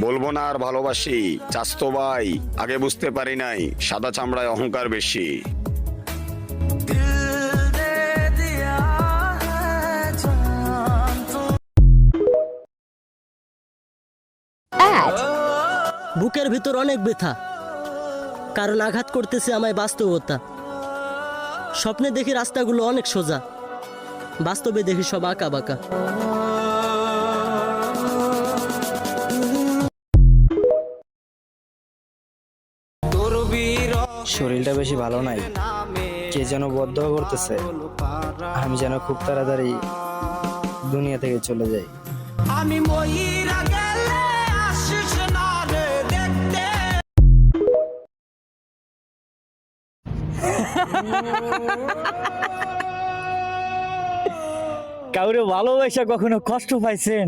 বলবো না আর ভালোবাসি, চাস্তো ভাই আগে বুঝতে পারি নাই সাদা চামড়ায় অহংকার বেশি। বুকের ভিতর অনেক ব্যথা, কারণ আঘাত করতেছে আমায় বাস্তবতা। স্বপ্নে দেখি রাস্তাগুলো অনেক সোজা, বাস্তবে দেখি সব আঁকা বাঁকা। শরীরটা বেশি ভালো নাই, কে যেন বদ্ধ করতেছে। আমি যেন খুব তাড়াতাড়ি দুনিয়া থেকে চলে যাই। আমি ময়ূরা গেলে আসিস না রে দেখতে। কাউরে ভালোবাসা কখনো কষ্ট পাইছেন?